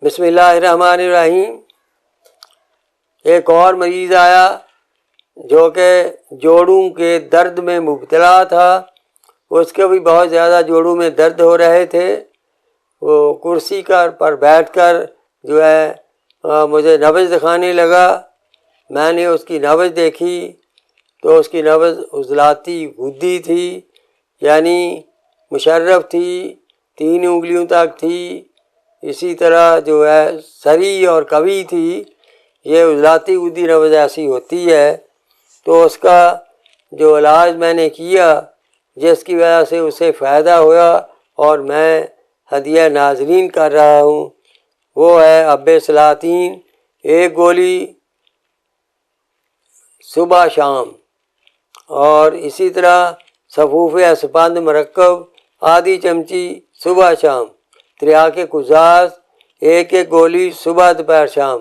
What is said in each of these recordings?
بسم اللہ الرحمن الرحیم۔ ایک اور مریض آیا جو کہ جوڑوں کے درد میں مبتلا تھا، اس کے بھی بہت زیادہ جوڑوں میں درد ہو رہے تھے۔ وہ کرسی پر بیٹھ کر جو ہے مجھے نبض دکھانے لگا۔ میں نے اس کی نبض دیکھی تو اس کی نبض عضلاتی غدی تھی، یعنی مشرف تھی، 3 انگلیوں تک تھی، اسی طرح جو ہے سری اور قوی تھی۔ یہ عضلاتی غدی نبض ایسی ہوتی ہے۔ تو اس کا جو علاج میں نے کیا، جس کی وجہ سے اسے فائدہ ہوا اور میں ہدیہ ناظرین کر رہا ہوں، وہ ہے اب سلاطین، 1 گولی صبح شام، اور اسی طرح صفوف اسپند مرکب آدھی چمچی صبح شام، تریاک قزاز 1 گولی صبح دوپہر شام،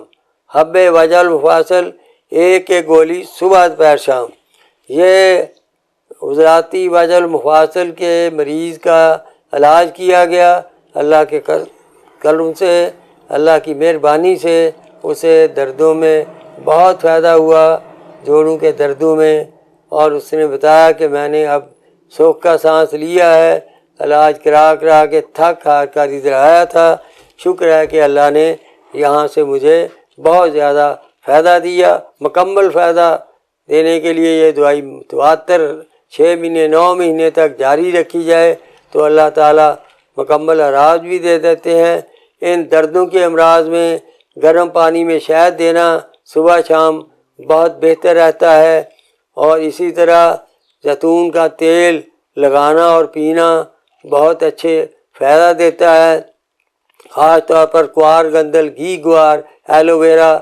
حب وجل مفاصل 1 گولی صبح دوپہر شام۔ یہ عضلاتی وجل مفاصل کے مریض کا علاج کیا گیا۔ اللہ کے کرم سے، اللہ کی مہربانی سے اسے دردوں میں بہت فائدہ ہوا، جوڑوں کے دردوں میں، اور اس نے بتایا کہ میں نے اب سوکھ کا سانس لیا ہے، علاج کرا کے تھک ہار کر ادھر آیا تھا۔ شکر ہے کہ اللہ نے یہاں سے مجھے بہت زیادہ فائدہ دیا۔ مکمل فائدہ دینے کے لیے یہ دعائی متواتر 6 مہینے 9 مہینے تک جاری رکھی جائے تو اللہ تعالیٰ مکمل علاج بھی دے دیتے ہیں۔ ان دردوں کے امراض میں گرم پانی میں شہد دینا صبح شام بہت بہتر رہتا ہے، اور اسی طرح زیتون کا تیل لگانا اور پینا بہت اچھے فائدہ دیتا ہے۔ خاص طور پر کوار گندل، گھی گوار، ایلو ویرا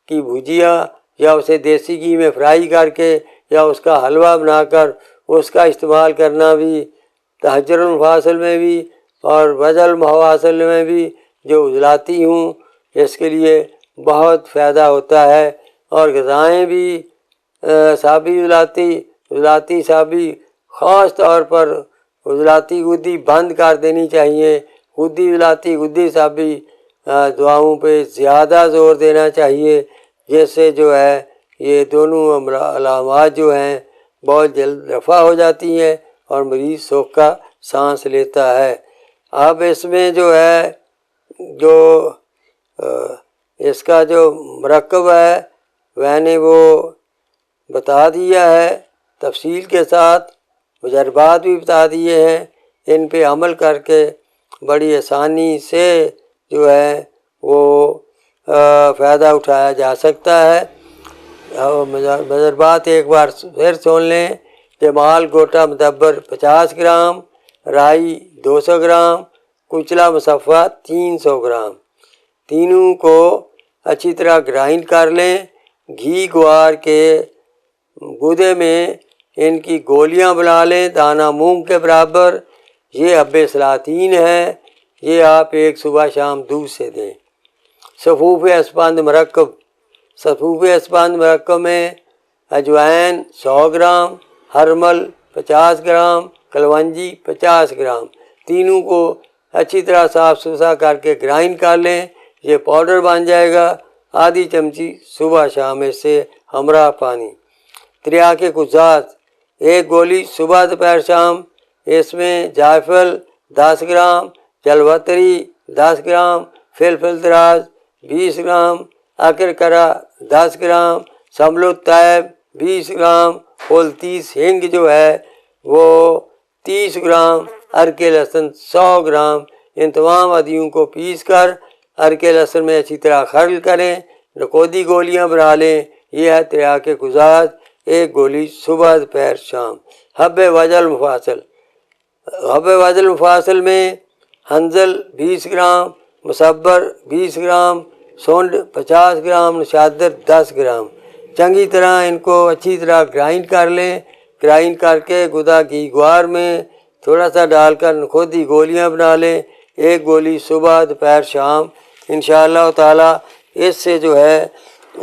کی بھجیا، یا اسے دیسی گھی میں فرائی کر کے یا اس کا حلوہ بنا کر اس کا استعمال کرنا بھی تحجر المفاصل میں بھی اور وجل مفاصل میں بھی جو عضلاتی ہوں اس کے لیے بہت فائدہ ہوتا ہے۔ اور غذائیں بھی سابی عضلاتی سابی، خاص طور پر عضلاتی غدی بند کر دینی چاہیے۔ عضلاتی غدی سابی دعاؤں پہ زیادہ زور دینا چاہیے، جس سے جو ہے یہ دونوں علامات جو ہیں بہت جلد رفع ہو جاتی ہیں اور مریض سوکھ کا سانس لیتا ہے۔ اب اس میں جو ہے جو اس کا جو مرکب ہے میں نے وہ بتا دیا ہے تفصیل کے ساتھ، تجربات بھی بتا دیے ہیں۔ ان پہ عمل کر کے بڑی آسانی سے جو ہے وہ فائدہ اٹھایا جا سکتا ہے۔ تجربات ایک بار پھر سن لیں۔ جمال گوٹا مدبر 50 گرام، رائی 200 گرام، کچلا مصفہ 300 گرام، تینوں کو اچھی طرح گرائنڈ کر لیں۔ گھی گوار کے گودے میں ان کی گولیاں بنا لیں، دانہ مونگ کے برابر۔ یہ اب سلاطین ہے، یہ آپ 1 صبح شام دودھ سے دیں۔ صفوف اسپند مرکب میں اجوائن 100 گرام، ہرمل 50 گرام، کلونجی 50 گرام، تینوں کو اچھی طرح صاف ستھرا کر کے گرائنڈ کر لیں۔ یہ پاؤڈر بن جائے گا۔ آدھی چمچی صبح شام اس سے ہمراہ پانی۔ تریاک قزاز 1 گولی صبح دوپہر شام، اس میں جائفل 10 گرام، جلوتری 10 گرام، فلفل دراز 20 گرام، اکرکرا 10 گرام، سمل الطیب 20 گرام، پھولتیس ہنگ جو ہے وہ 30 گرام، ارک لہسن 100 گرام۔ ان تمام ادویوں کو پیس کر ارک لہسن میں اچھی طرح خرل کریں، نقودی گولیاں بنا لیں۔ یہ ہے تریاک قزاز، 1 گولی صبح دوپہر شام۔ حب وجل مفاصل میں ہنزل 20 گرام، مصبر 20 گرام، سونڈ 50 گرام، نشادر 10 گرام۔ چنگی طرح ان کو اچھی طرح گرائنڈ کر لیں۔ گرائنڈ کر کے گدا گھی گوار میں تھوڑا سا ڈال کر نخودی گولیاں بنا لیں، 1 گولی صبح دوپہر شام۔ انشاءاللہ تعالیٰ اس سے جو ہے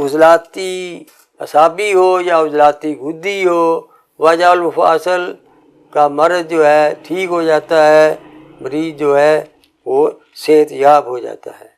عضلاتی اعصابی ہو یا عضلاتی غدی ہو، وجع المفاصل کا مرض جو ہے ٹھیک ہو جاتا ہے، مریض جو ہے وہ صحت یاب ہو جاتا ہے۔